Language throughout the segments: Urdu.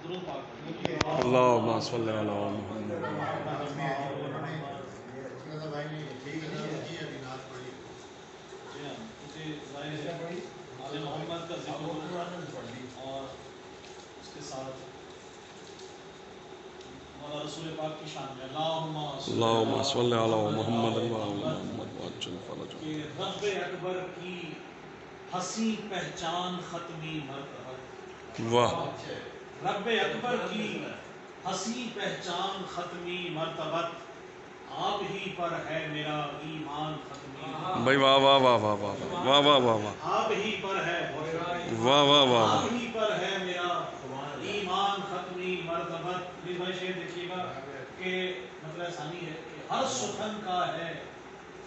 اللہم صلی علی محمد۔ محمد کا ذکر اور اس کے ساتھ رسول پاک کی شان میں اللہم صلی علی محمد وعجل فرجہ۔ کہ رب اکبر کی حسین پہچان ختمی مرتبت، واہ، رب اکبر کی حسین پہچان ختمی مرتبت، آپ ہی پر ہے میرا ایمان ختمی، بھائی واہ واہ واہ واہ واہ واہ واہ واہ واہ آپ ہی پر ہے، واہ واہ واہ آپ ہی پر ہے میرا ایمان ختمی مرتبت۔ پلیز بھائی شعر دیکھیے گا کہ مطلب ثانی ہے کہ ہر سخن کا ہے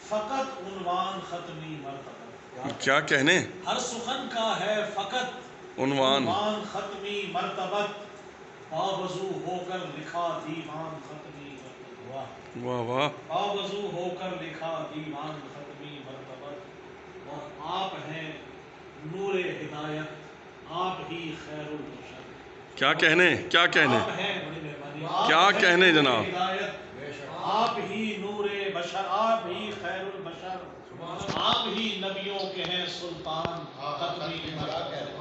فقط عنوان ختمی مرتبت، کیا کہنے، ہر سخن کا ہے فقط عنوان، ختمی مرتبت، باوضو ہو کر لکھا دیوان ختمی مرتبت، واہ واہ، باوضو ہو کر لکھا دیوان ختمی مرتبت، اور آپ ہیں نور ہدایت، آپ ہی خیر البشر، کیا کہنے، کیا کہنے، آپ ہیں، بڑی مہربانی، کیا آپ ہیں کہنے نور جناب۔ ہدایت، آپ ہی نور بشر، آپ ہی خیر البشر، آپ ہی نبیوں کے ہیں سلطان ختمی مرتبت،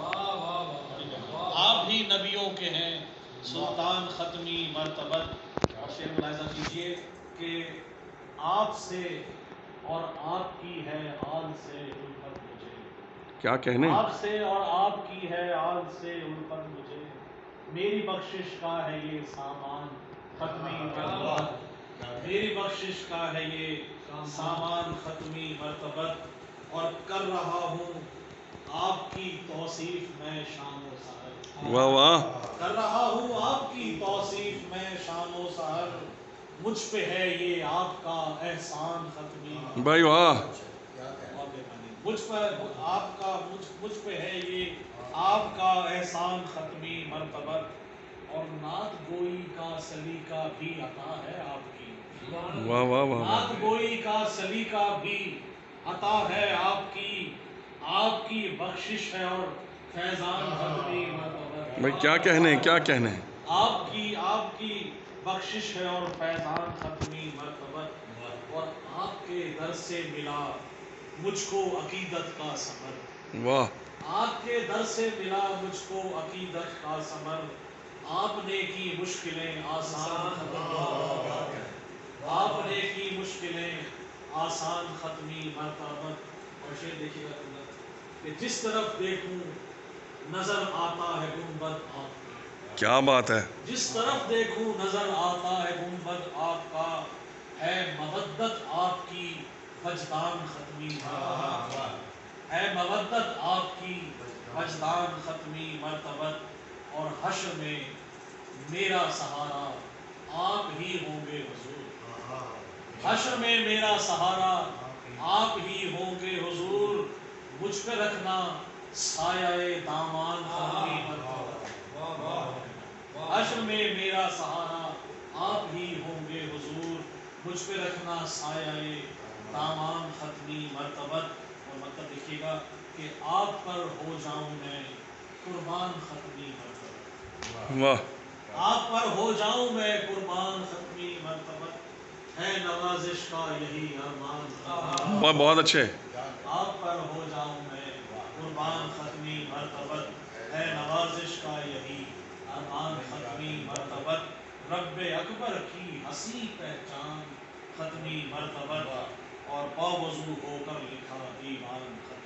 آپ ہی نبیوں کے ہیں سلطان ختمی مرتبت۔ اور شعر ملاحظہ کیجئے کہ آپ سے اور آپ کی ہے آل سے الفت مجھے، کیا کہنے، آپ سے اور آپ کی ہے آل سے الفت مجھے، میری بخشش کا ہے یہ سامان ختمی مرتبت، میری بخشش کا ہے یہ سامان ختمی مرتبت، اور کر رہا ہوں آپ کی توصیف میں شان و سحر، واہ واہ، کر رہا ہوں آپ کی توصیف میں شان و سحر، مجھ پہ ہے یہ آپ کا احسان ختمی، بھائی واہ، مجھ پر آپ کا مجھ پہ ہے یہ آپ کا احسان ختمی مرتبت، اور نعت گوئی کا سلیقہ بھی عطا ہے آپ کی، واہ واہ واہ، نعت گوئی کا سلیقہ بھی عطا ہے آپ کی، آپ کی بخشش ہے اور فیضان ختمی مرتبت، بھائی کیا کہنے، کیا کہنے، آپ کی بخشش ہے اور فیضان ختمی مرتبت، اور آپ کے در سے ملا مجھ کو عقیدت کا ثمر، واہ، آپ کے در سے ملا مجھ کو عقیدت کا ثمر، آپ نے کی مشکلیں آسان ختمی، آپ نے کی مشکلیں آسان ختمی مرتبت۔ اور شعر دیکھیے گا کہ جس طرف دیکھوں نظر آتا ہے گنبد آپ کا، کیا بات ہے، جس طرف دیکھوں نظر آتا ہے گنبد آپ کا، ہے مودت آپ کی وجدان ختمی مرتبت، ہے مودت آپ کی وجدان ختمی مرتبت، اور حشر میں میرا سہارا آپ ہی ہوں گے حضور، حشر میں میرا سہارا آپ ہی ہوں گے حضور، مجھ پہ رکھنا سایہ دامان ختمی مرتبت، حشر میں میرا سہارا آپ ہی ہوں گے حضور، مجھ پہ رکھنا سایہ دامان ختمی مرتبت۔ اور مطلب دیکھیے گا کہ آپ پر ہو جاؤں میں قربان ختمی مرتبت، واہ، آپ پر ہو جاؤں میں قربان ختمی مرتبت، ہے نوازش کا یہی ارمان ختمی، بہت بہت اچھے، آپ پر ہو جاؤں میں قربان ختمی مرتبت، ہے نوازش کا یہی ارمان ختمی مرتبت، رب اکبر کی حسین پہچان ختمی مرتبت، اور باوضو ہو کر لکھا دیوان ختمی۔